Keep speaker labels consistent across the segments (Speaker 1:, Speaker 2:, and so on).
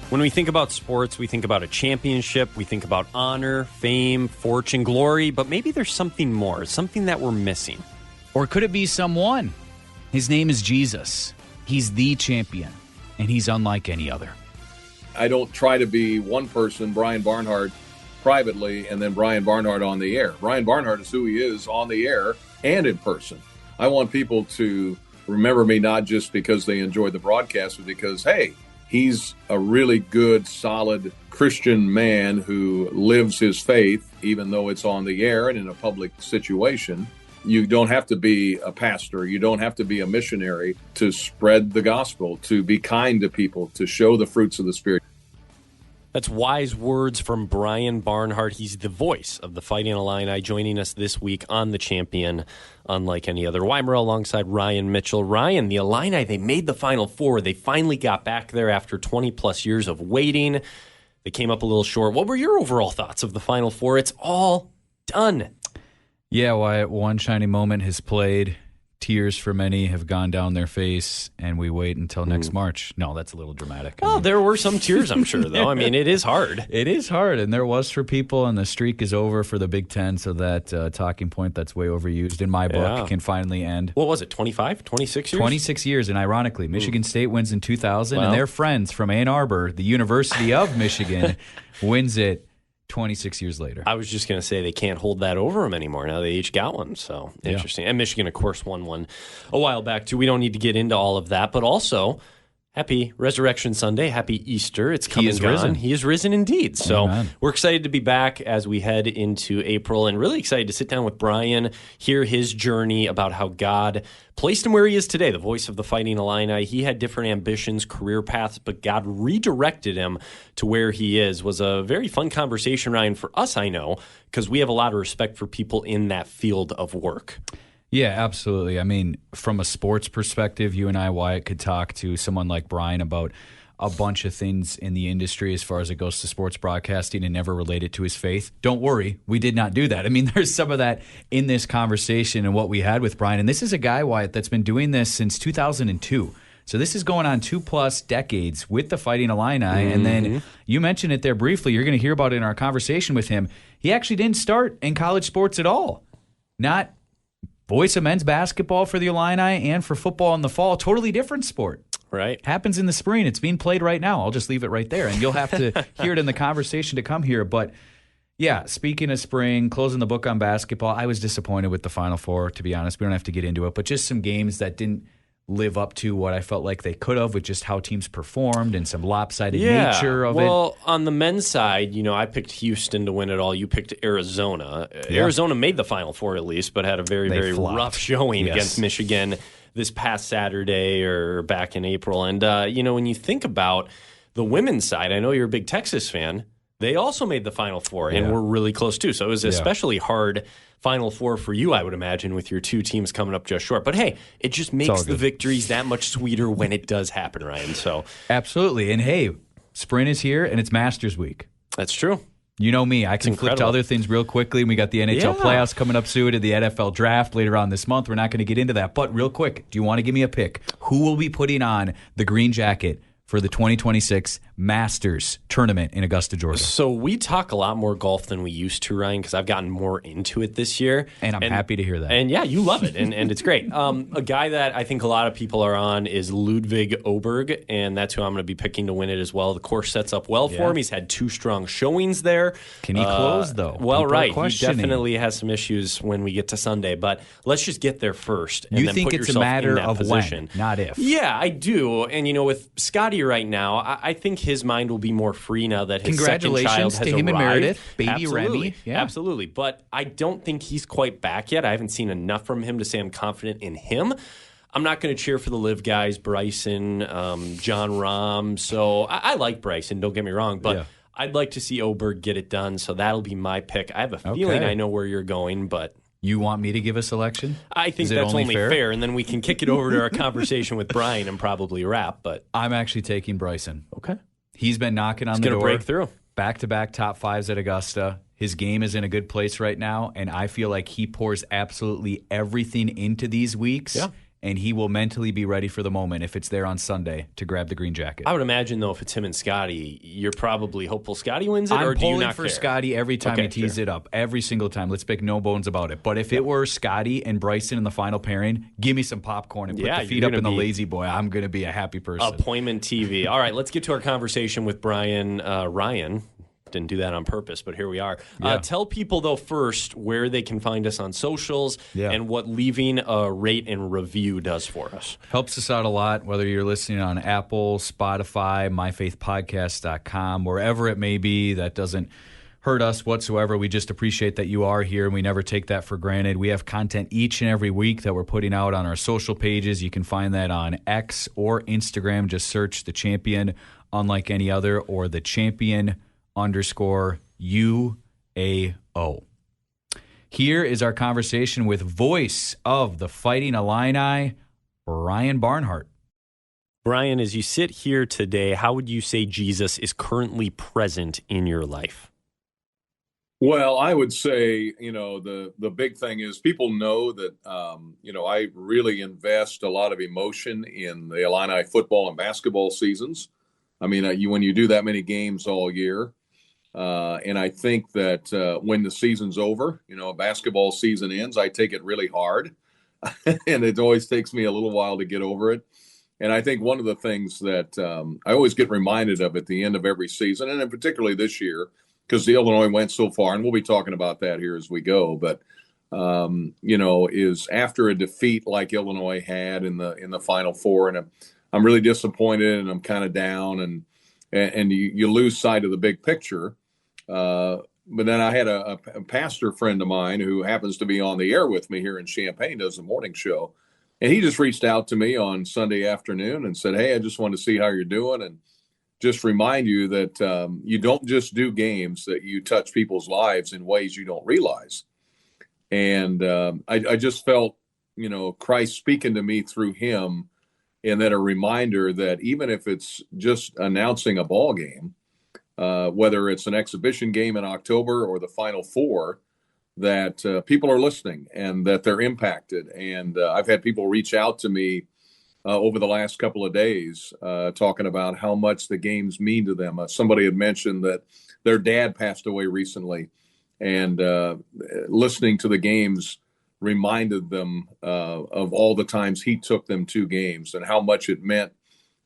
Speaker 1: When we think about sports, we think about a championship, we think about honor, fame, fortune, glory, but maybe there's something more, something that we're missing.
Speaker 2: Or could it be someone? His name is Jesus. He's the champion, and he's unlike any other.
Speaker 3: I don't try to be one person, Brian Barnhart, privately, and then Brian Barnhart on the air. Brian Barnhart is who he is on the air and in person. I want people to remember me not just because they enjoy the broadcast, but because, hey, he's a really good, solid Christian man who lives his faith, even though it's on the air and in a public situation. You don't have to be a pastor. You don't have to be a missionary to spread the gospel, to be kind to people, to show the fruits of the Spirit.
Speaker 1: That's wise words from Brian Barnhart. He's the voice of the Fighting Illini, joining us this week on The Champion, unlike any other. Weimer alongside Ryan Mitchell. Ryan, the Illini, they made the Final Four. They finally got back there after 20-plus years of waiting. They came up a little short. What were your overall thoughts of the Final Four? It's all done.
Speaker 2: Yeah, Wyatt, one shining moment has played. Tears for many have gone down their face, and we wait until next March. No, that's a little dramatic.
Speaker 1: Well, there were some tears, I'm sure, though. I mean, it is hard.
Speaker 2: It is hard, and there was for people, and the streak is over for the Big Ten, so that talking point that's way overused in my book can finally end.
Speaker 1: What was it, 25, 26 years?
Speaker 2: 26 years, and ironically, Michigan State wins in 2000, and their friends from Ann Arbor, the University of Michigan, wins it 26 years later.
Speaker 1: I was just going to say they can't hold that over them anymore. Now they each got one, so interesting. And Michigan, of course, won one a while back, too. We don't need to get into all of that, but also happy Resurrection Sunday, happy Easter. It's coming.
Speaker 2: He is risen.
Speaker 1: He is risen indeed. So
Speaker 2: Amen.
Speaker 1: We're excited to be back as we head into April, and really excited to sit down with Brian, hear his journey about how God placed him where he is today, the voice of the Fighting Illini. He had different ambitions, career paths, but God redirected him to where he is. Was a very fun conversation, Ryan, for us, I know, because we have a lot of respect for people in that field of work.
Speaker 2: Yeah, absolutely. I mean, from a sports perspective, you and I, Wyatt, could talk to someone like Brian about a bunch of things in the industry as far as it goes to sports broadcasting and never relate it to his faith. Don't worry, we did not do that. I mean, there's some of that in this conversation and what we had with Brian. And this is a guy, Wyatt, that's been doing this since 2002. So this is going on 2+ decades with the Fighting Illini. And then you mentioned it there briefly. You're going to hear about it in our conversation with him. He actually didn't start in college sports at all. Not voice of men's basketball for the Illini and for football in the fall. Totally different sport.
Speaker 1: Right.
Speaker 2: Happens in the spring. It's being played right now. I'll just leave it right there, and you'll have to hear it in the conversation to come here. But, yeah, speaking of spring, closing the book on basketball, I was disappointed with the Final Four, to be honest. We don't have to get into it, but just some games that didn't live up to what I felt like they could have with just how teams performed and some lopsided nature of it.
Speaker 1: Well, on the men's side, you know, I picked Houston to win it all. You picked Arizona.
Speaker 2: Yeah.
Speaker 1: Arizona made the Final Four at least, but had a very, very rough showing against Michigan this past Saturday or back in April. And, you know, when you think about the women's side, I know you're a big Texas fan. They also made the Final Four and were really close too. So it was especially hard Final Four for you, I would imagine, with your two teams coming up just short. But hey, it just makes the victories that much sweeter when it does happen, Ryan. So
Speaker 2: absolutely. And hey, spring is here and it's Masters Week.
Speaker 1: That's true.
Speaker 2: You know me, I can flip to other things real quickly. We got the NHL playoffs coming up soon and the NFL draft later on this month. We're not going to get into that. But real quick, do you want to give me a pick? Who will be putting on the green jacket for the 2026 Masters tournament in Augusta, Georgia?
Speaker 1: So we talk a lot more golf than we used to, Ryan, because I've gotten more into it this year.
Speaker 2: And I'm happy to hear that.
Speaker 1: And yeah, you love it, and it's great. A guy that I think a lot of people are on is Ludwig Åberg, and that's who I'm going to be picking to win it as well. The course sets up well for him. He's had 2 strong showings there.
Speaker 2: Can he close, though?
Speaker 1: Well, people right. He definitely has some issues when we get to Sunday, but let's just get there first. And
Speaker 2: you
Speaker 1: then
Speaker 2: think
Speaker 1: put
Speaker 2: it's a matter of
Speaker 1: position.
Speaker 2: When, not if.
Speaker 1: Yeah, I do. And, you know, with Scotty right now, I think his mind will be more free now that his second child has
Speaker 2: Congratulations to him
Speaker 1: arrived.
Speaker 2: and Meredith, baby
Speaker 1: Absolutely.
Speaker 2: Remy. Yeah.
Speaker 1: Absolutely. But I don't think he's quite back yet. I haven't seen enough from him to say I'm confident in him. I'm not going to cheer for the live guys, Bryson, John Rahm. So I like Bryson, don't get me wrong, but I'd like to see Åberg get it done. So that'll be my pick. I have a feeling I know where you're going, but
Speaker 2: you want me to give a selection?
Speaker 1: I think that's only fair, and then we can kick it over to our conversation with Brian and probably wrap. But
Speaker 2: I'm actually taking Bryson.
Speaker 1: Okay.
Speaker 2: He's been knocking on the door.
Speaker 1: He's going to break through.
Speaker 2: Back-to-back top 5s at Augusta. His game is in a good place right now, and I feel like he pours absolutely everything into these weeks. Yeah. and he will mentally be ready for the moment if it's there on Sunday to grab the green jacket.
Speaker 1: I would imagine, though, if it's him and Scotty, you're probably hopeful Scotty wins it, or do you not care?
Speaker 2: I'm pulling for Scotty every time he tees it up, every single time. Let's make no bones about it. But if it were Scotty and Bryson in the final pairing, give me some popcorn and put the feet up in the lazy boy. I'm going to be a happy person.
Speaker 1: Appointment TV. All right, let's get to our conversation with Brian Ryan. Didn't do that on purpose, but here we are. Tell people, though, first where they can find us on socials and what leaving a rate and review does for us.
Speaker 2: Helps us out a lot, whether you're listening on Apple, Spotify, myfaithpodcast.com, wherever it may be. That doesn't hurt us whatsoever. We just appreciate that you are here, and we never take that for granted. We have content each and every week that we're putting out on our social pages. You can find that on X or Instagram. Just search The Champion Unlike Any Other or The Champion _UAO. Here is our conversation with voice of the Fighting Illini, Brian Barnhart.
Speaker 1: Brian, as you sit here today, how would you say Jesus is currently present in your life?
Speaker 3: Well, I would say, the big thing is people know that, I really invest a lot of emotion in the Illini football and basketball seasons. I mean, when you do that many games all year, and I think that when the season's over, basketball season ends, I take it really hard. And it always takes me a little while to get over it. And I think one of the things that I always get reminded of at the end of every season, and particularly this year, because the Illinois went so far, and we'll be talking about that here as we go, but, is after a defeat like Illinois had in the Final Four, and I'm really disappointed and I'm kind of down, and you lose sight of the big picture. But then I had a pastor friend of mine who happens to be on the air with me here in Champaign, does the morning show. And he just reached out to me on Sunday afternoon and said, "Hey, I just wanted to see how you're doing and just remind you that you don't just do games, that you touch people's lives in ways you don't realize." And I just felt, Christ speaking to me through him, and then a reminder that even if it's just announcing a ball game, whether it's an exhibition game in October or the Final Four, that people are listening and that they're impacted. And I've had people reach out to me over the last couple of days talking about how much the games mean to them. Somebody had mentioned that their dad passed away recently, and listening to the games reminded them of all the times he took them to games and how much it meant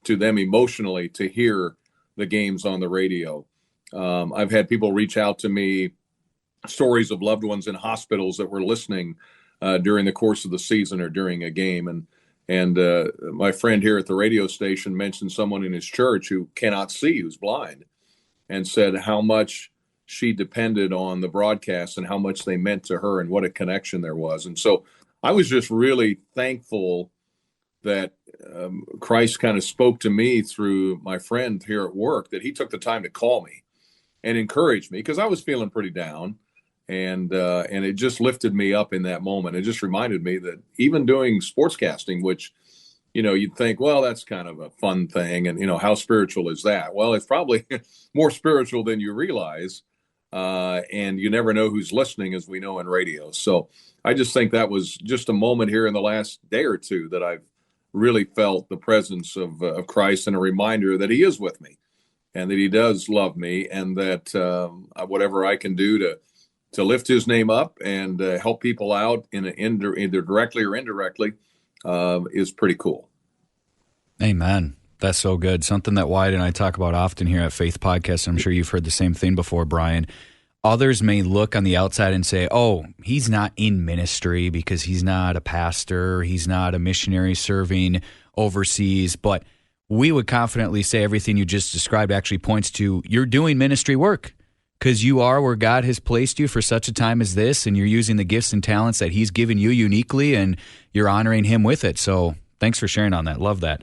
Speaker 3: to them emotionally to hear the games on the radio. I've had people reach out to me, stories of loved ones in hospitals that were listening during the course of the season or during a game. And my friend here at the radio station mentioned someone in his church who cannot see, who's blind, and said how much she depended on the broadcast and how much they meant to her and what a connection there was. And so I was just really thankful that Christ kind of spoke to me through my friend here at work, that he took the time to call me and encourage me, because I was feeling pretty down. And it just lifted me up in that moment. It just reminded me that even doing sportscasting, which, you'd think, well, that's kind of a fun thing. And, how spiritual is that? Well, it's probably more spiritual than you realize. And you never know who's listening, as we know in radio. So I just think that was just a moment here in the last day or two that I've really felt the presence of Christ, and a reminder that he is with me and that he does love me, and that whatever I can do to lift his name up and help people out either directly or indirectly is pretty cool.
Speaker 2: Amen. That's so good. Something that Wyatt and I talk about often here at Faith Podcast. I'm sure you've heard the same thing before, Brian. Others may look on the outside and say, oh, he's not in ministry because he's not a pastor, he's not a missionary serving overseas. But we would confidently say everything you just described actually points to you're doing ministry work, because you are where God has placed you for such a time as this, and you're using the gifts and talents that he's given you uniquely, and you're honoring him with it. So thanks for sharing on that. Love that.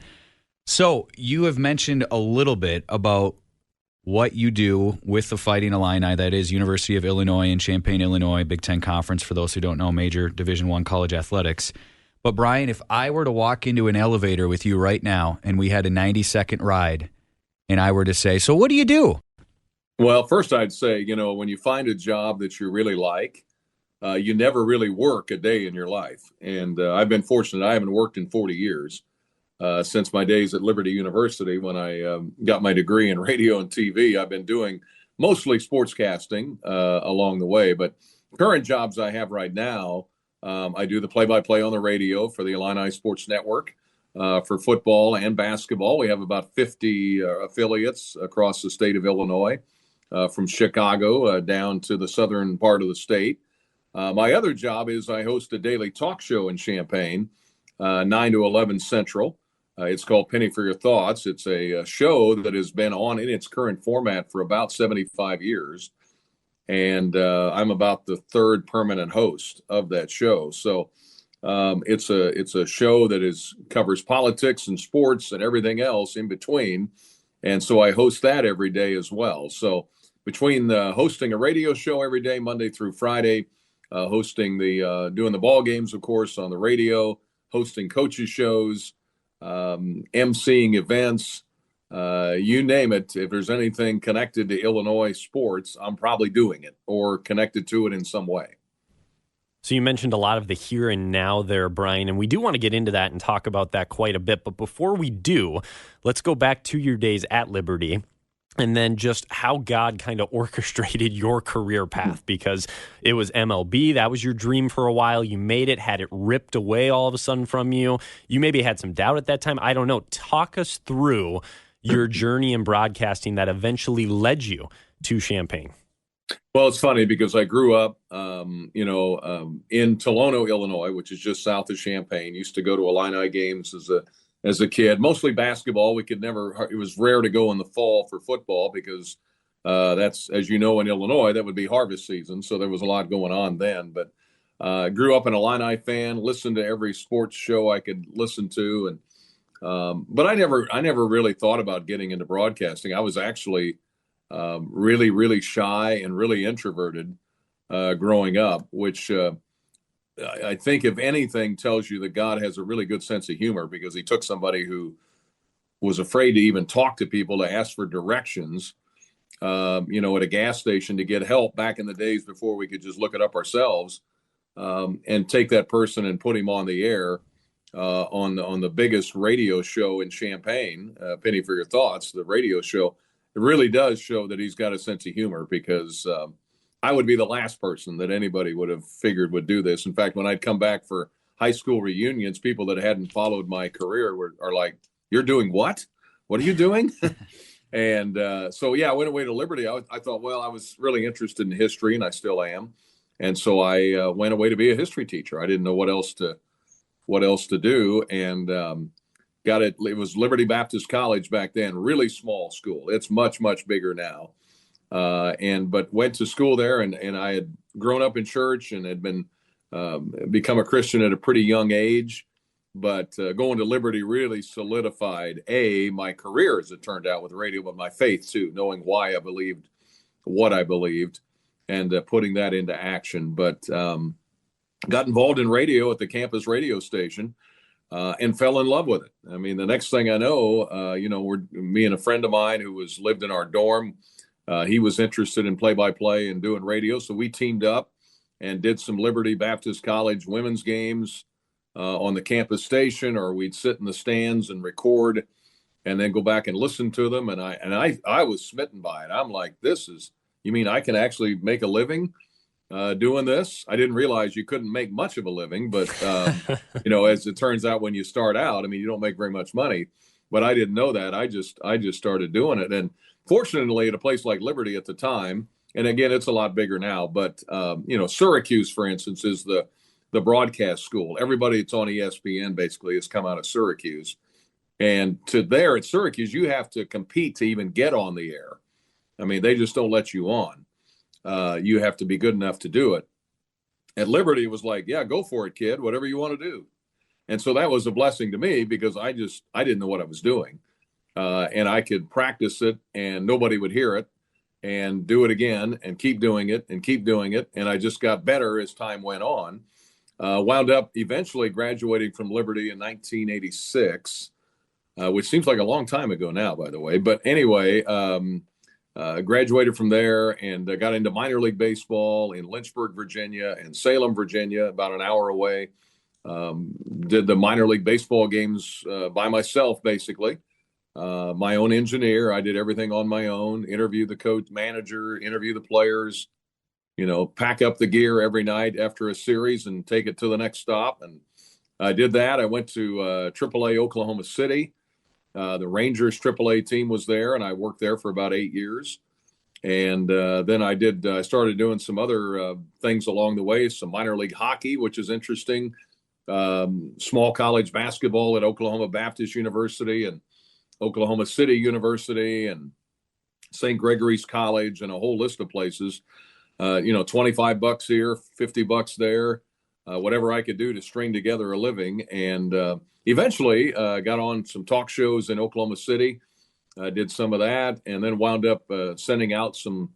Speaker 2: So you have mentioned a little bit about what you do with the Fighting Illini, that is University of Illinois in Champaign, Illinois, Big Ten Conference, for those who don't know, major Division I college athletics. But Brian, if I were to walk into an elevator with you right now and we had a 90-second ride, and I were to say, so what do you do?
Speaker 3: Well, first I'd say, when you find a job that you really like, you never really work a day in your life. And I've been fortunate. I haven't worked in 40 years since my days at Liberty University when I got my degree in radio and TV. I've been doing mostly sportscasting along the way. But current jobs I have right now, I do the play-by-play on the radio for the Illini Sports Network for football and basketball. We have about 50 affiliates across the state of Illinois, from Chicago down to the southern part of the state. My other job is I host a daily talk show in Champaign, 9 to 11 Central. It's called Penny for Your Thoughts. It's a show that has been on in its current format for about 75 years. And I'm about the third permanent host of that show. So it's a show that covers politics and sports and everything else in between. And so I host that every day as well. So between hosting a radio show every day, Monday through Friday, hosting doing the ball games, of course, on the radio, hosting coaches shows, emceeing events, you name it. If there's anything connected to Illinois sports, I'm probably doing it or connected to it in some way.
Speaker 1: So you mentioned a lot of the here and now there, Brian, and we do want to get into that and talk about that quite a bit. But before we do, let's go back to your days at Liberty and then just how God kind of orchestrated your career path, because it was MLB. That was your dream for a while. You made it, had it ripped away all of a sudden from you. You maybe had some doubt at that time. I don't know. Talk us through your journey in broadcasting that eventually led you to Champaign.
Speaker 3: Well, it's funny because I grew up, in Tolono, Illinois, which is just south of Champaign. Used to go to Illini games as a kid, mostly basketball. It was rare to go in the fall for football because that's, as you know, in Illinois, that would be harvest season. So there was a lot going on then. But I grew up an Illini fan, listened to every sports show I could listen to. But I never really thought about getting into broadcasting. I was actually really, really shy and really introverted growing up, which I think, if anything, tells you that God has a really good sense of humor, because he took somebody who was afraid to even talk to people, to ask for directions, at a gas station to get help back in the days before we could just look it up ourselves, and take that person and put him on the air on the biggest radio show in Champaign, Penny for Your Thoughts, the radio show. It really does show that he's got a sense of humor, because I would be the last person that anybody would have figured would do this. In fact, when I'd come back for high school reunions, people that hadn't followed my career are like, "You're doing what? What are you doing?" And so, I went away to Liberty. I thought, well, I was really interested in history, and I still am. And so I went away to be a history teacher. I didn't know what else to do, and got it. It was Liberty Baptist College back then, really small school. It's much, much bigger now. But went to school there, and I had grown up in church and had become a Christian at a pretty young age. But going to Liberty really solidified my career, as it turned out, with radio, but my faith too, knowing why I believed what I believed, and putting that into action. But got involved in radio at the campus radio station. And fell in love with it. I mean, the next thing I know, me and a friend of mine who lived in our dorm, he was interested in play-by-play and doing radio. So we teamed up and did some Liberty Baptist College women's games on the campus station, or we'd sit in the stands and record and then go back and listen to them. And I was smitten by it. I'm like, you mean I can actually make a living doing this? I didn't realize you couldn't make much of a living, but as it turns out, when you start out, I mean, you don't make very much money, but I didn't know that. I just started doing it. And fortunately, at a place like Liberty at the time, and again, it's a lot bigger now, but Syracuse, for instance, is the broadcast school. Everybody that's on ESPN basically has come out of Syracuse. And there at Syracuse, you have to compete to even get on the air. I mean, they just don't let you on. You have to be good enough to do it. At Liberty, it was like, yeah, go for it, kid, whatever you want to do. And so that was a blessing to me, because I didn't know what I was doing. And I could practice it and nobody would hear it, and do it again and keep doing it and keep doing it. And I just got better as time went on. Wound up eventually graduating from Liberty in 1986, which seems like a long time ago now, by the way. But anyway, Graduated from there and got into minor league baseball in Lynchburg, Virginia, and Salem, Virginia, about an hour away. Did the minor league baseball games by myself, basically. My own engineer. I did everything on my own. Interview the coach, manager, interview the players. Pack up the gear every night after a series and take it to the next stop. And I did that. I went to AAA Oklahoma City. The Rangers AAA team was there, and I worked there for about 8 years. And then I started doing some other things along the way, some minor league hockey, which is interesting, small college basketball at Oklahoma Baptist University and Oklahoma City University and St. Gregory's College and a whole list of places. $25 here, $50 there, whatever I could do to string together a living. And eventually got on some talk shows in Oklahoma City. I did some of that and then wound up sending out some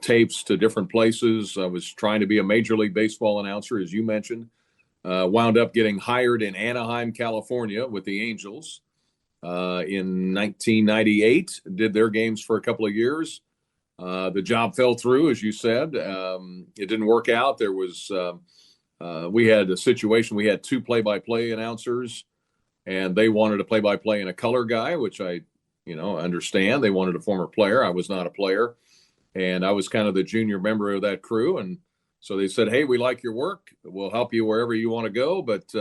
Speaker 3: tapes to different places. I was trying to be a Major League Baseball announcer, as you mentioned. Wound up getting hired in Anaheim, California with the Angels in 1998. Did their games for a couple of years. The job fell through, as you said. It didn't work out. There was we had a situation. We had two play-by-play announcers, and they wanted a play-by-play and a color guy, which I, understand. They wanted a former player. I was not a player, and I was kind of the junior member of that crew. And so they said, "Hey, we like your work. We'll help you wherever you want to go, but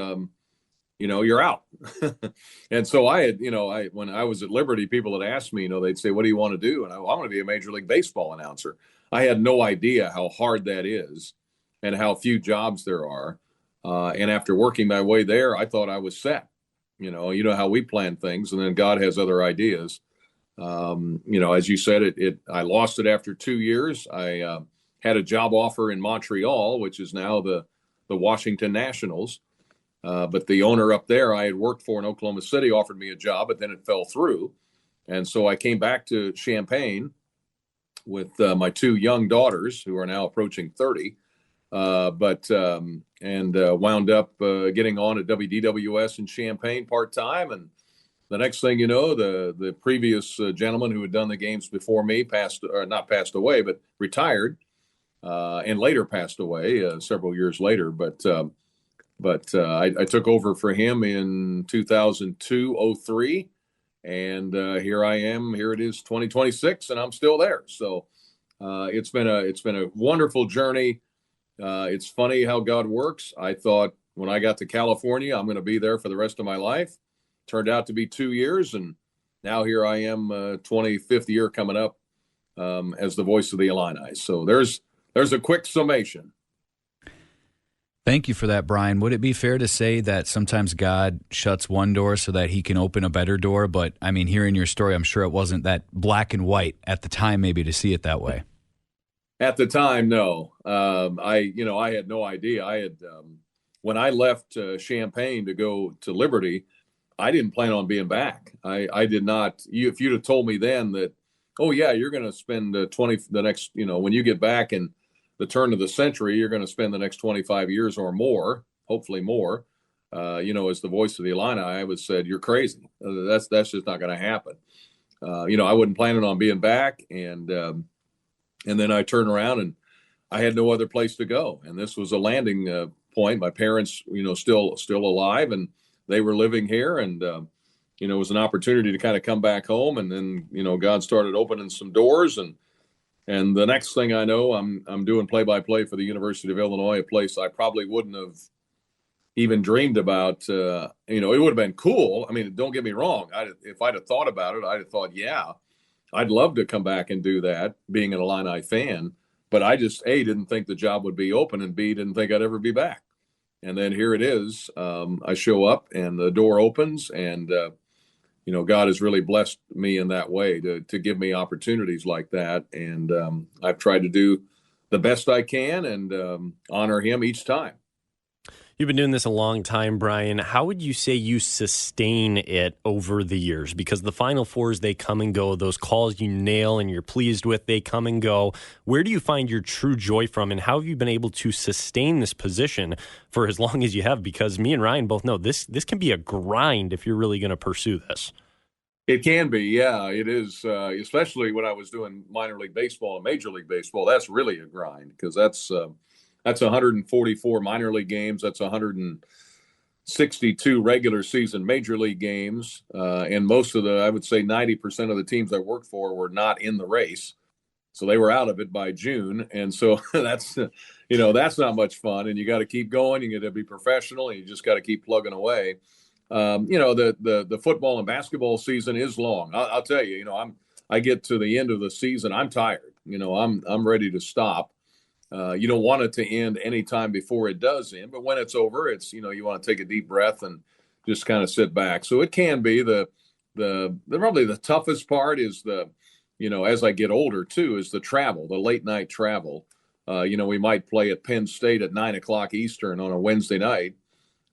Speaker 3: you're out." And so I had, when I was at Liberty, people had asked me, they'd say, "What do you want to do?" And I want to be a Major League Baseball announcer. I had no idea how hard that is and how few jobs there are. And after working my way there, I thought I was set. You know how we plan things, and then God has other ideas. As you said, I lost it after 2 years. I had a job offer in Montreal, which is now the Washington Nationals. But the owner up there I had worked for in Oklahoma City offered me a job, but then it fell through. And so I came back to Champaign with my two young daughters, who are now approaching 30, and wound up getting on at WDWS in Champaign part-time. And the next thing you know, the previous gentleman who had done the games before me not passed away, but retired, and later passed away several years later. But I took over for him in 2002-03, and here I am. Here it is, 2026, and I'm still there. So it's been a wonderful journey. It's funny how God works. I thought when I got to California, I'm going to be there for the rest of my life. Turned out to be 2 years, and now here I am, 25th year coming up as the voice of the Illini. So there's a quick summation.
Speaker 2: Thank you for that, Brian. Would it be fair to say that sometimes God shuts one door so that he can open a better door? But, I mean, hearing your story, I'm sure it wasn't that black and white at the time maybe to see it that way.
Speaker 3: At the time, no. I had no idea. I had when I left Champaign to go to Liberty, I didn't plan on being back. I did not. If you'd have told me then that, oh, yeah, you're going to spend the next, when you get back in the turn of the century, you're going to spend the next 25 years or more, hopefully more, as the voice of the Illini, I would have said, you're crazy. That's just not going to happen. I wasn't planning on being back. And then I turned around and I had no other place to go. And this was a landing point. My parents, still alive, and they were living here. And, it was an opportunity to kind of come back home. And then, God started opening some doors. And the next thing I know, I'm doing play-by-play for the University of Illinois, a place I probably wouldn't have even dreamed about. It would have been cool. I mean, don't get me wrong. If I'd have thought about it, I'd have thought, yeah, I'd love to come back and do that, being an Illini fan. But I just, A, didn't think the job would be open, and B, didn't think I'd ever be back. And then here it is. I show up, and the door opens, and God has really blessed me in that way to give me opportunities like that. And I've tried to do the best I can and honor him each time.
Speaker 1: You've been doing this a long time, Brian. How would you say you sustain it over the years? Because the Final Fours, they come and go. Those calls you nail and you're pleased with, they come and go. Where do you find your true joy from, and how have you been able to sustain this position for as long as you have? Because me and Ryan both know this can be a grind if you're really going to pursue this.
Speaker 3: It can be, yeah, it is. Especially when I was doing minor league baseball and major league baseball, that's really a grind because that's 144 minor league games. That's 162 regular season major league games, and most of I would say 90% of the teams I worked for were not in the race, so they were out of it by June, and so that's that's not much fun. And you got to keep going. You got to be professional, and you just got to keep plugging away. The football and basketball season is long. I'll tell you, I get to the end of the season, I'm tired. I'm ready to stop. You don't want it to end any time before it does end, but when it's over, it's you want to take a deep breath and just kind of sit back. So it can be the probably the toughest part is as I get older too, is the travel, the late night travel. We might play at Penn State at 9:00 Eastern on a Wednesday night.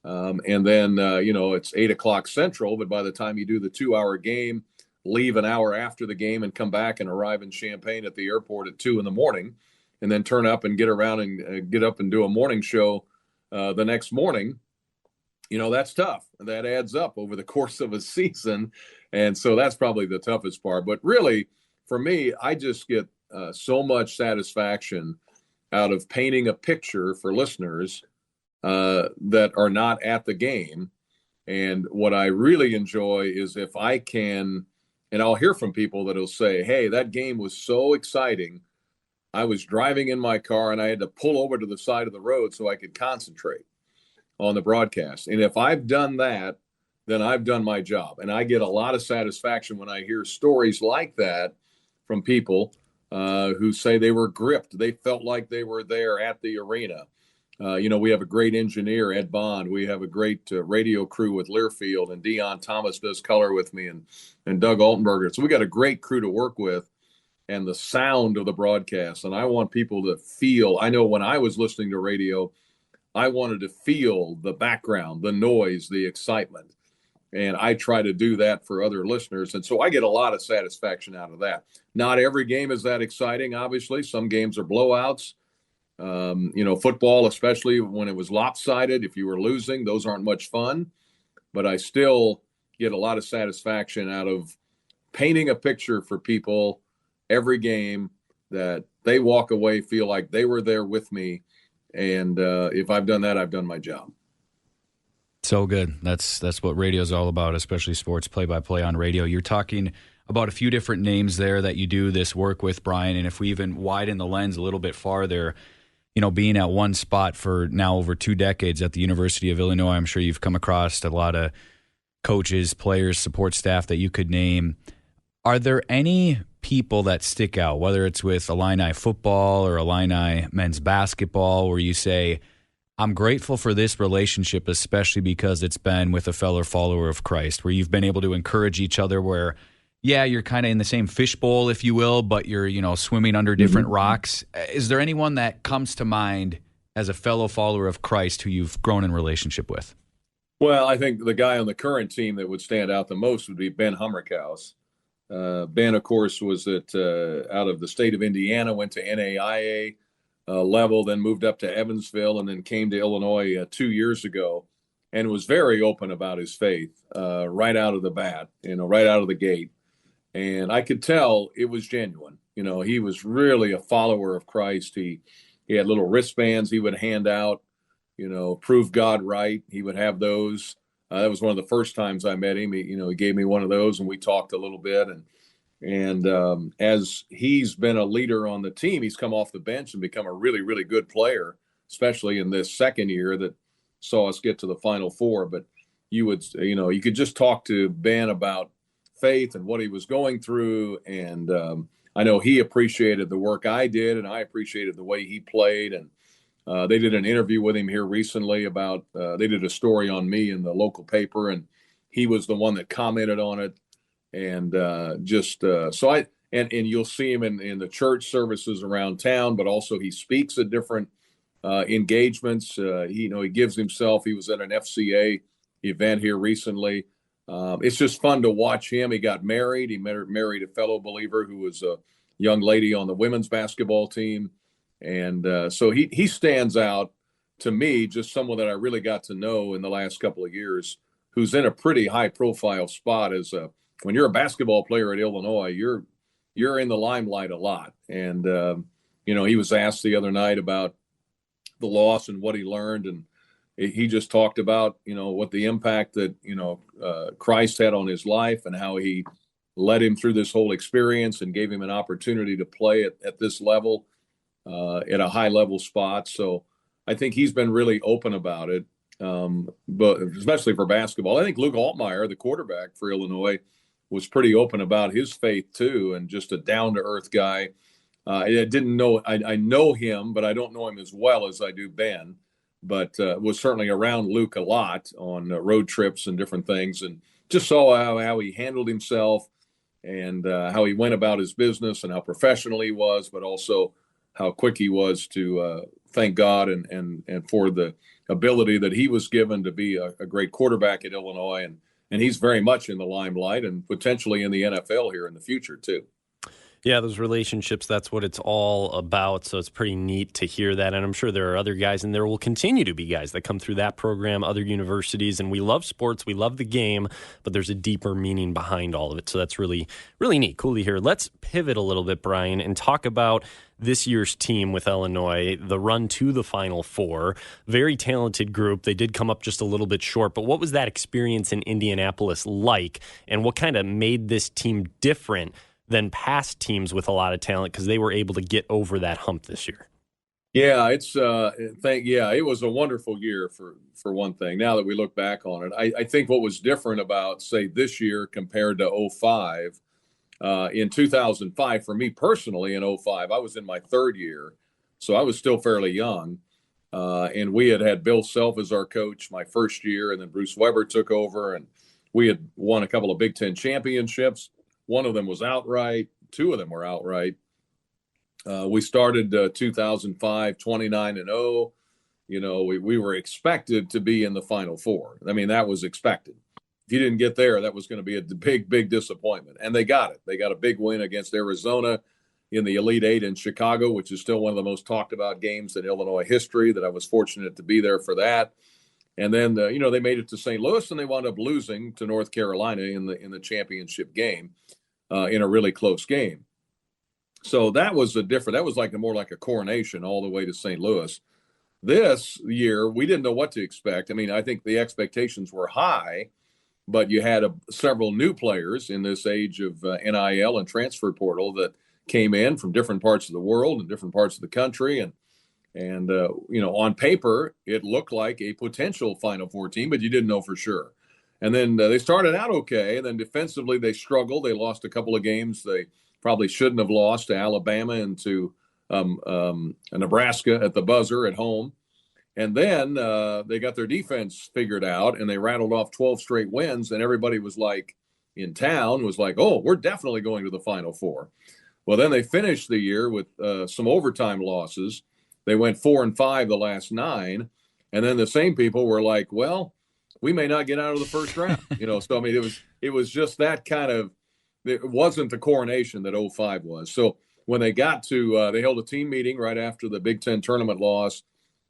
Speaker 3: And then, it's 8:00 Central, but by the time you do the 2-hour game, leave an hour after the game and come back and arrive in Champaign at the airport at 2 a.m, and then turn up and get around and get up and do a morning show the next morning, that's tough. That adds up over the course of a season. And so that's probably the toughest part. But really, for me, I just get so much satisfaction out of painting a picture for listeners that are not at the game. And what I really enjoy is if I can, and I'll hear from people that'll say, hey, that game was so exciting. I was driving in my car and I had to pull over to the side of the road so I could concentrate on the broadcast. And if I've done that, then I've done my job. And I get a lot of satisfaction when I hear stories like that from people who say they were gripped. They felt like they were there at the arena. We have a great engineer, Ed Bond. We have a great radio crew with Learfield, and Dion Thomas does color with me, and Doug Altenberger. So we got a great crew to work with, and the sound of the broadcast. And I want people to feel, I know when I was listening to radio, I wanted to feel the background, the noise, the excitement. And I try to do that for other listeners. And so I get a lot of satisfaction out of that. Not every game is that exciting, obviously. Some games are blowouts. Football, especially when it was lopsided, if you were losing, those aren't much fun. But I still get a lot of satisfaction out of painting a picture for people every game that they walk away, feel like they were there with me. And if I've done that, I've done my job.
Speaker 2: So good. That's what radio is all about, especially sports play-by-play on radio. You're talking about a few different names there that you do this work with, Brian. And if we even widen the lens a little bit farther, being at one spot for now over 2 decades at the University of Illinois, I'm sure you've come across a lot of coaches, players, support staff that you could name. Are there any people that stick out, whether it's with Illini football or Illini men's basketball, where you say, I'm grateful for this relationship, especially because it's been with a fellow follower of Christ, where you've been able to encourage each other, where you're kind of in the same fishbowl, if you will, but you're, swimming under different rocks. Is there anyone that comes to mind as a fellow follower of Christ who you've grown in relationship with?
Speaker 3: Well, I think the guy on the current team that would stand out the most would be Ben Hummerkaus. Ben, of course, was out of the state of Indiana, went to NAIA level, then moved up to Evansville, and then came to Illinois 2 years ago, and was very open about his faith right out of the bat, right out of the gate. And I could tell it was genuine. He was really a follower of Christ. He had little wristbands he would hand out, prove God right. He would have those. That was one of the first times I met him. He gave me one of those, and we talked a little bit. And as he's been a leader on the team, he's come off the bench and become a really, really good player, especially in this second year that saw us get to the Final Four. But you could just talk to Ben about faith and what he was going through. And I know he appreciated the work I did, and I appreciated the way he played. And they did an interview with him here recently about, they did a story on me in the local paper, and he was the one that commented on it. And and you'll see him in the church services around town, but also he speaks at different engagements. He gives himself. He was at an FCA event here recently. It's just fun to watch him. He got married. He married a fellow believer who was a young lady on the women's basketball team. And so he stands out to me, just someone that I really got to know in the last couple of years, who's in a pretty high profile spot as a when you're a basketball player at Illinois, you're in the limelight a lot. And he was asked the other night about the loss and what he learned, and he just talked about what the impact that Christ had on his life and how he led him through this whole experience and gave him an opportunity to play at this level, at a high level spot. So I think he's been really open about it, but especially for basketball. I think Luke Altmaier, the quarterback for Illinois, was pretty open about his faith too, and just a down-to-earth guy. I didn't know I know him, but I don't know him as well as I do Ben. But was certainly around Luke a lot on road trips and different things, and just saw how he handled himself and how he went about his business and how professional he was, but also how quick he was to thank God and for the ability that he was given to be a great quarterback at Illinois. And he's very much in the limelight and potentially in the NFL here in the future, too.
Speaker 1: Yeah, those relationships, that's what it's all about. So it's pretty neat to hear that. And I'm sure there are other guys, and there will continue to be guys that come through that program, other universities. And we love sports. We love the game, but there's a deeper meaning behind all of it. So that's really, really neat. Cool to hear. Let's pivot a little bit, Brian, and talk about this year's team with Illinois, the run to the Final Four. Very talented group. They did come up just a little bit short, but what was that experience in Indianapolis like, and what kind of made this team different than past teams with a lot of talent because they were able to get over that hump this year?
Speaker 3: Yeah, it was a wonderful year for one thing. Now that we look back on it, I think what was different about, say, this year compared to 05, in 2005, for me personally, in 05, I was in my third year, so I was still fairly young. And we had Bill Self as our coach my first year, and then Bruce Weber took over, and we had won a couple of Big Ten championships. One of them was outright. Two of them were outright. We started 2005 29-0. We were expected to be in the Final Four. I mean, that was expected. If you didn't get there, that was going to be a big, big disappointment. And they got it. They got a big win against Arizona in the Elite Eight in Chicago, which is still one of the most talked about games in Illinois history. That I was fortunate to be there for that. And then, they made it to St. Louis, and they wound up losing to North Carolina in the championship game, in a really close game. So that was that was more like a coronation all the way to St. Louis. This year, we didn't know what to expect. I mean, I think the expectations were high, but you had several new players in this age of NIL and transfer portal that came in from different parts of the world and different parts of the country, and on paper, it looked like a potential Final Four team, but you didn't know for sure. And then they started out okay, and then defensively they struggled. They lost a couple of games they probably shouldn't have lost to Alabama and to Nebraska at the buzzer at home. And then they got their defense figured out, and they rattled off 12 straight wins, and everybody was like, in town, was like, oh, we're definitely going to the Final Four. Well, then they finished the year with some overtime losses. They went 4-5 the last 9, and then the same people were like, "Well, we may not get out of the first round." So I mean, it was just that kind of. It wasn't the coronation that 05 was. So when they got to, they held a team meeting right after the Big Ten tournament loss.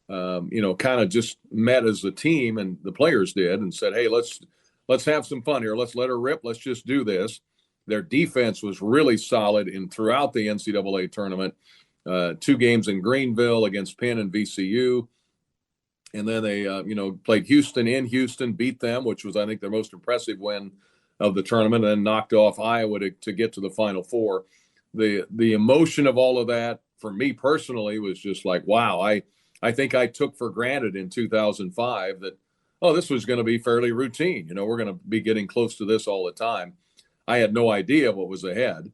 Speaker 3: Kind of just met as a team, and the players did, and said, "Hey, let's have some fun here. Let's let her rip. Let's just do this." Their defense was really solid throughout the NCAA tournament. 2 games in Greenville against Penn and VCU. And then they, played Houston in Houston, beat them, which was, I think, their most impressive win of the tournament, and then knocked off Iowa to get to the Final Four. The emotion of all of that, for me personally, was just like, wow, I think I took for granted in 2005 that, this was going to be fairly routine. We're going to be getting close to this all the time. I had no idea what was ahead.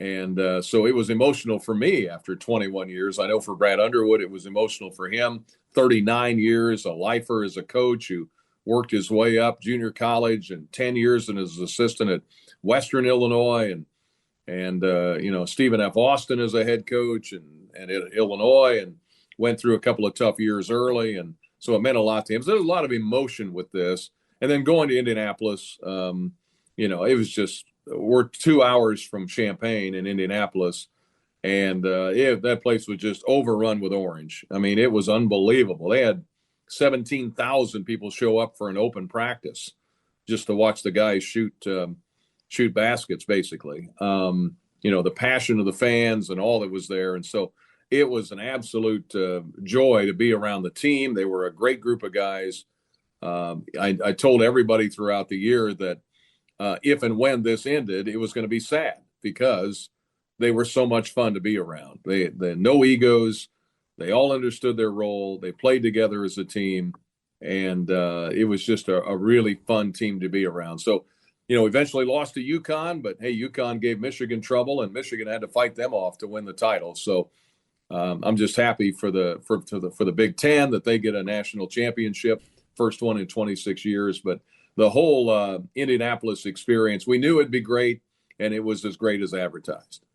Speaker 3: And so it was emotional for me after 21 years. I know for Brad Underwood, it was emotional for him. 39 years, a lifer as a coach who worked his way up junior college, and 10 years as an assistant at Western Illinois, and Stephen F. Austin as a head coach and at Illinois, and went through a couple of tough years early. And so it meant a lot to him. So there's a lot of emotion with this. And then going to Indianapolis, it was just, we're 2 hours from Champaign in Indianapolis, and that place was just overrun with orange. I mean, it was unbelievable. They had 17,000 people show up for an open practice just to watch the guys shoot shoot baskets, basically. The passion of the fans and all that was there. And so it was an absolute joy to be around the team. They were a great group of guys. I told everybody throughout the year that if and when this ended, it was going to be sad because they were so much fun to be around. They no egos. They all understood their role. They played together as a team. And it was just a really fun team to be around. So, eventually lost to UConn, but hey, UConn gave Michigan trouble, and Michigan had to fight them off to win the title. So I'm just happy for the Big Ten that they get a national championship, first one in 26 years. But the whole Indianapolis experience, we knew it'd be great, and it was as great as advertised.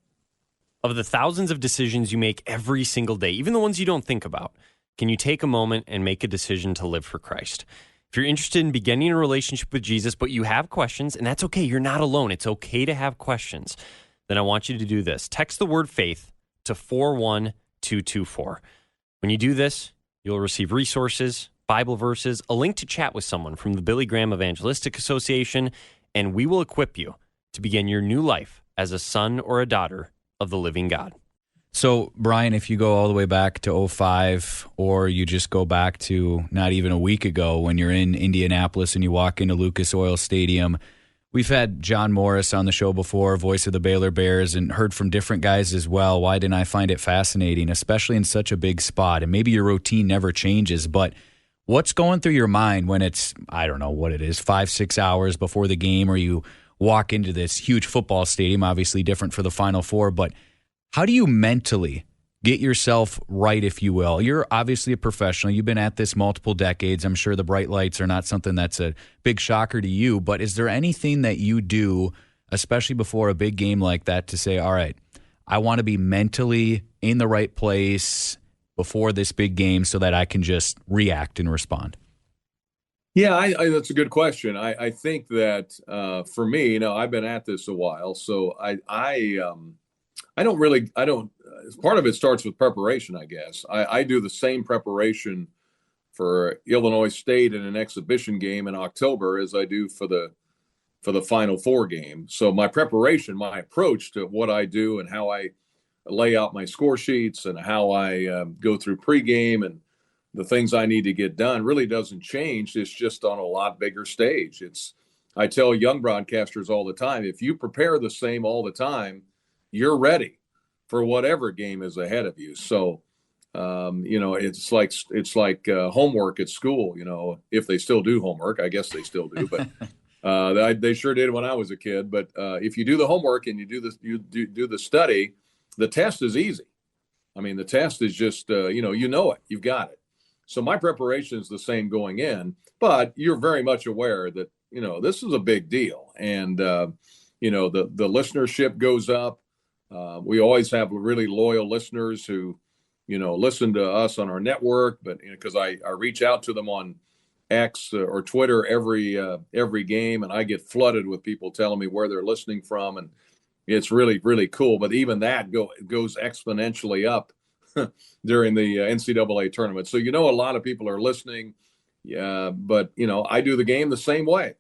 Speaker 1: Of the thousands of decisions you make every single day, even the ones you don't think about, can you take a moment and make a decision to live for Christ? If you're interested in beginning a relationship with Jesus, but you have questions, and that's okay, you're not alone. It's okay to have questions. Then I want you to do this. Text the word faith to 41224. When you do this, you'll receive resources, Bible verses, a link to chat with someone from the Billy Graham Evangelistic Association, and we will equip you to begin your new life as a son or a daughter of the living God.
Speaker 2: So, Brian, if you go all the way back to 2005, or you just go back to not even a week ago when you're in Indianapolis and you walk into Lucas Oil Stadium, we've had John Morris on the show before, voice of the Baylor Bears, and heard from different guys as well. Why didn't I find it fascinating, especially in such a big spot? And maybe your routine never changes, but what's going through your mind when it's, I don't know what it is, 5-6 hours before the game, or you walk into this huge football stadium, obviously different for the Final Four, but how do you mentally get yourself right, if you will? You're obviously a professional. You've been at this multiple decades. I'm sure the bright lights are not something that's a big shocker to you, but is there anything that you do, especially before a big game like that, to say, all right, I want to be mentally in the right place before this big game so that I can just react and respond?
Speaker 3: Yeah, that's a good question. I think that for me, I've been at this a while, so I don't, part of it starts with preparation, I guess. I do the same preparation for Illinois State in an exhibition game in October as I do for the Final Four game. So my preparation, my approach to what I do and how I lay out my score sheets and how I go through pregame and the things I need to get done really doesn't change. It's just on a lot bigger stage. I tell young broadcasters all the time, if you prepare the same all the time, you're ready for whatever game is ahead of you. So, it's like homework at school. If they still do homework, I guess they still do, but they sure did when I was a kid. But if you do the homework and you do the study, the test is easy. I mean, the test is just it, you've got it. So my preparation is the same going in, but you're very much aware that this is a big deal, and the listenership goes up. We always have really loyal listeners who, listen to us on our network, but because I reach out to them on X or Twitter every game, and I get flooded with people telling me where they're listening from, and it's really, really cool. But even that goes exponentially up during the NCAA tournament. So, a lot of people are listening, but I do the game the same way.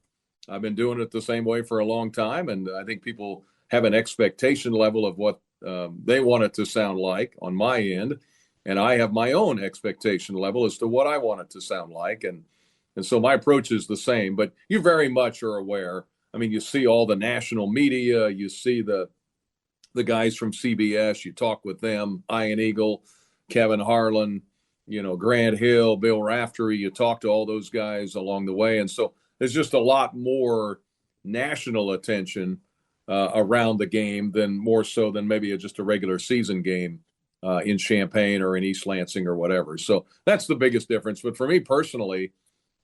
Speaker 3: I've been doing it the same way for a long time, and I think people have an expectation level of what they want it to sound like on my end, and I have my own expectation level as to what I want it to sound like, and so my approach is the same. But you very much are aware. I mean, you see all the national media, you see the guys from CBS, you talk with them, Ian Eagle, Kevin Harlan, Grant Hill, Bill Raftery, you talk to all those guys along the way, and so there's just a lot more national attention around the game more so than maybe just a regular season game in Champaign or in East Lansing or whatever. So that's the biggest difference. But for me personally,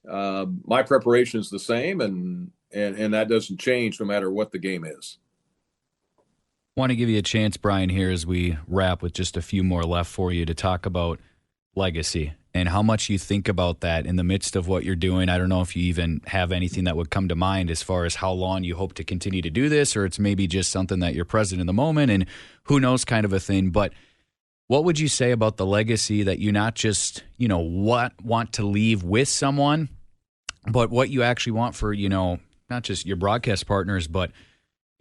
Speaker 3: my preparation is the same, and that doesn't change no matter what the game is.
Speaker 2: Want to give you a chance, Brian, here as we wrap with just a few more left for you to talk about legacy and how much you think about that in the midst of what you're doing. I don't know if you even have anything that would come to mind as far as how long you hope to continue to do this, or it's maybe just something that you're present in the moment and who knows kind of a thing. But what would you say about the legacy that you not just, want to leave with someone, but what you actually want for, not just your broadcast partners, but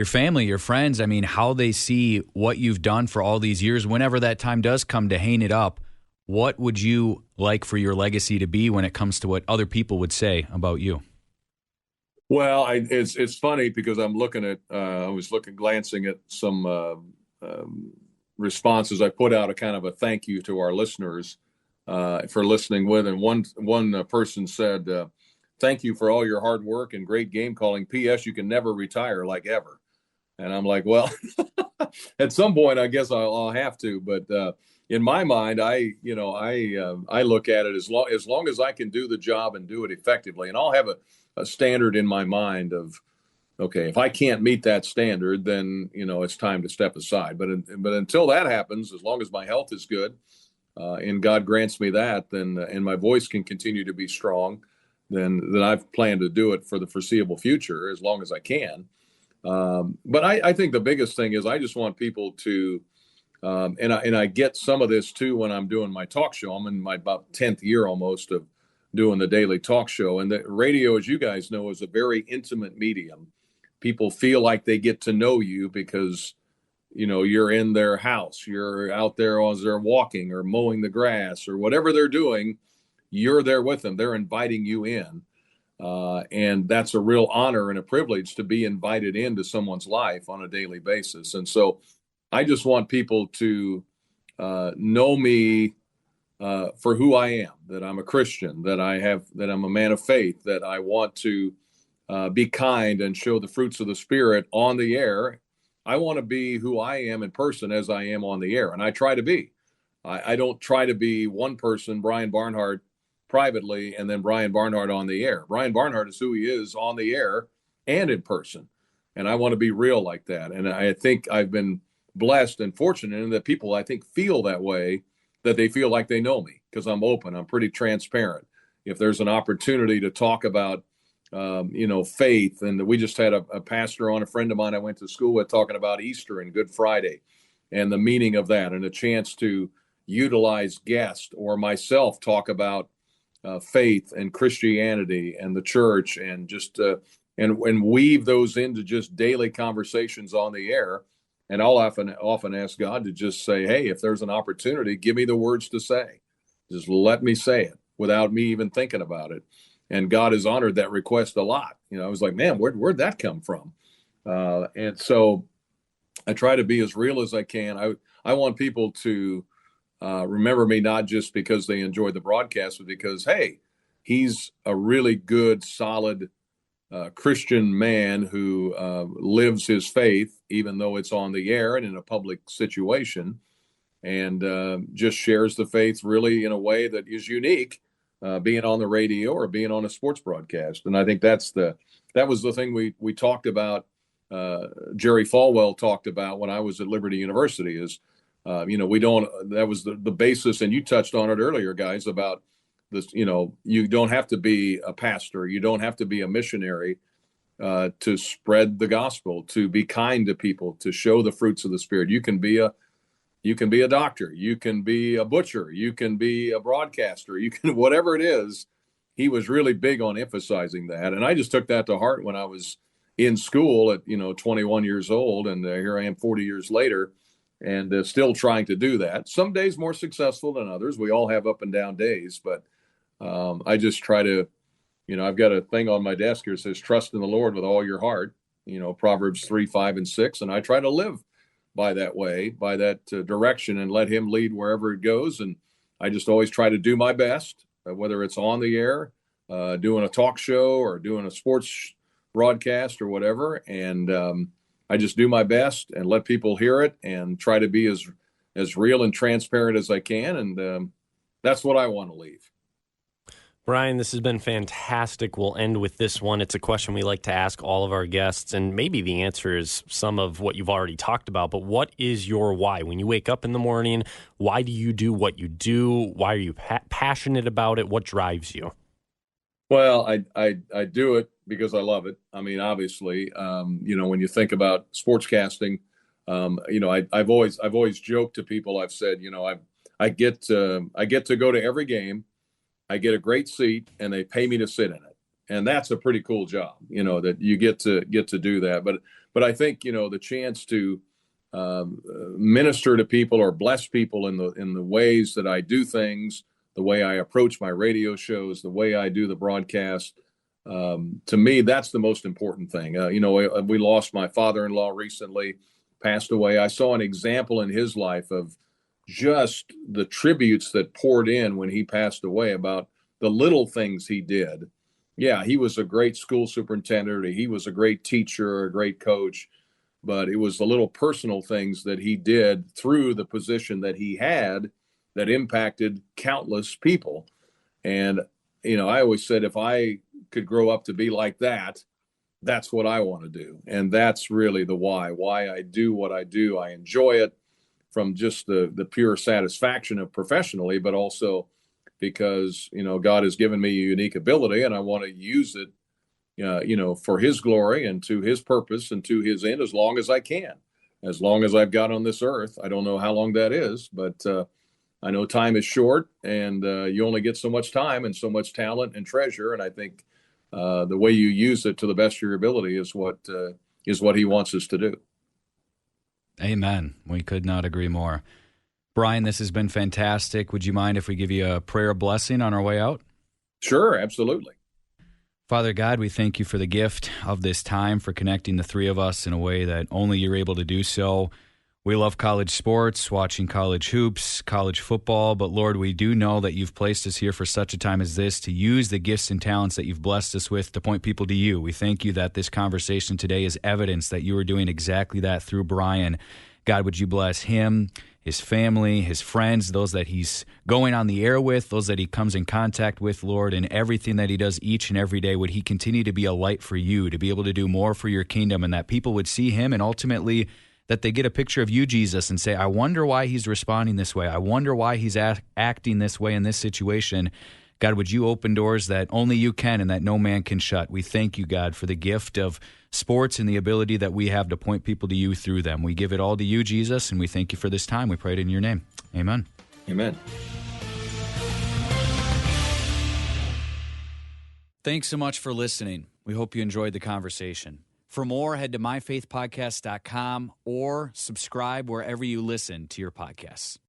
Speaker 2: your family, your friends, I mean, how they see what you've done for all these years, whenever that time does come to hang it up, what would you like for your legacy to be when it comes to what other people would say about you?
Speaker 3: Well, it's funny because I'm looking at glancing at some responses. I put out a kind of a thank you to our listeners for listening with, and one person said, "Thank you for all your hard work and great game calling. P.S. You can never retire, like ever." And I'm like, well, at some point, I guess I'll have to. But in my mind, I look at it as long as I can do the job and do it effectively, and I'll have a standard in my mind of, okay, if I can't meet that standard, then it's time to step aside. But until that happens, as long as my health is good, and God grants me that, then and my voice can continue to be strong, then I've planned to do it for the foreseeable future as long as I can. But I think the biggest thing is I just want people to, and I get some of this too when I'm doing my talk show. I'm in my about 10th year almost of doing the daily talk show, and the radio, as you guys know, is a very intimate medium. People feel like they get to know you because you're in their house, you're out there as they're walking or mowing the grass or whatever they're doing, you're there with them, they're inviting you in, and that's a real honor and a privilege to be invited into someone's life on a daily basis. And so I just want people to know me for who I am, that I'm a Christian, that I'm a man of faith, that I want to be kind and show the fruits of the Spirit on the air. I want to be who I am in person as I am on the air. And I try to be. I don't try to be one person, Brian Barnhart, privately, and then Brian Barnhart on the air. Brian Barnhart is who he is on the air and in person. And I want to be real like that. And I think I've been blessed and fortunate in that people, I think, feel that way, that they feel like they know me because I'm open. I'm pretty transparent. If there's an opportunity to talk about faith. And we just had a pastor on, a friend of mine I went to school with, talking about Easter and Good Friday and the meaning of that, and a chance to utilize guests or myself talk about faith and Christianity and the church, and just and weave those into just daily conversations on the air. And I'll often ask God to just say, hey, if there's an opportunity, give me the words to say. Just let me say it without me even thinking about it. And God has honored that request a lot. I was like, man, where'd that come from? And so I try to be as real as I can. I want people to remember me not just because they enjoy the broadcast, but because, hey, he's a really good, solid Christian man who lives his faith, even though it's on the air and in a public situation, and just shares the faith really in a way that is unique. Being on the radio or being on a sports broadcast. And I think that was the thing we talked about, Jerry Falwell talked about when I was at Liberty University is, that was the basis, and you touched on it earlier, guys, about this, you don't have to be a pastor, you don't have to be a missionary to spread the gospel, to be kind to people, to show the fruits of the Spirit. You can be a doctor, you can be a butcher, you can be a broadcaster, you can, whatever it is. He was really big on emphasizing that. And I just took that to heart when I was in school at, 21 years old. And here I am 40 years later and still trying to do that. Some days more successful than others. We all have up and down days, but I just try to, I've got a thing on my desk here that says, trust in the Lord with all your heart, Proverbs 3, 5, and 6. And I try to live by that direction, and let him lead wherever it goes. And I just always try to do my best, whether it's on the air, doing a talk show or doing a sports broadcast or whatever. And I just do my best and let people hear it and try to be as real and transparent as I can. And that's what I want to leave.
Speaker 1: Brian, this has been fantastic. We'll end with this one. It's a question we like to ask all of our guests, and maybe the answer is some of what you've already talked about, but what is your why? When you wake up in the morning, why do you do what you do? Why are you passionate about it? What drives you?
Speaker 3: Well, I do it because I love it. I mean, obviously, when you think about sportscasting, I've always joked to people. I've said, I get to go to every game. I get a great seat, and they pay me to sit in it. And that's a pretty cool job, that you get to do that. But I think, the chance to minister to people or bless people in the ways that I do things, the way I approach my radio shows, the way I do the broadcast, to me, that's the most important thing. We lost my father-in-law recently, passed away. I saw an example in his life of just the tributes that poured in when he passed away about the little things he did. Yeah, he was a great school superintendent. He was a great teacher, a great coach, but it was the little personal things that he did through the position that he had that impacted countless people. And, I always said, if I could grow up to be like that, that's what I want to do. And that's really the why I do what I do. I enjoy it from just the pure satisfaction of professionally, but also because, God has given me a unique ability and I want to use it, for his glory and to his purpose and to his end as long as I can, as long as I've got on this earth. I don't know how long that is, but I know time is short and you only get so much time and so much talent and treasure. And I think the way you use it to the best of your ability is what he wants us to do.
Speaker 2: Amen. We could not agree more. Brian, this has been fantastic. Would you mind if we give you a prayer blessing on our way out?
Speaker 3: Sure, absolutely.
Speaker 2: Father God, we thank you for the gift of this time, for connecting the three of us in a way that only you're able to do so. We love college sports, watching college hoops, college football, but Lord, we do know that you've placed us here for such a time as this to use the gifts and talents that you've blessed us with to point people to you. We thank you that this conversation today is evidence that you are doing exactly that through Brian. God, would you bless him, his family, his friends, those that he's going on the air with, those that he comes in contact with, Lord, and everything that he does each and every day. Would he continue to be a light for you, to be able to do more for your kingdom, and that people would see him and ultimately that they get a picture of you, Jesus, and say, I wonder why he's responding this way. I wonder why he's acting this way in this situation. God, would you open doors that only you can and that no man can shut? We thank you, God, for the gift of sports and the ability that we have to point people to you through them. We give it all to you, Jesus, and we thank you for this time. We pray it in your name. Amen.
Speaker 3: Amen.
Speaker 2: Thanks so much for listening. We hope you enjoyed the conversation. For more, head to myfaithpodcast.com or subscribe wherever you listen to your podcasts.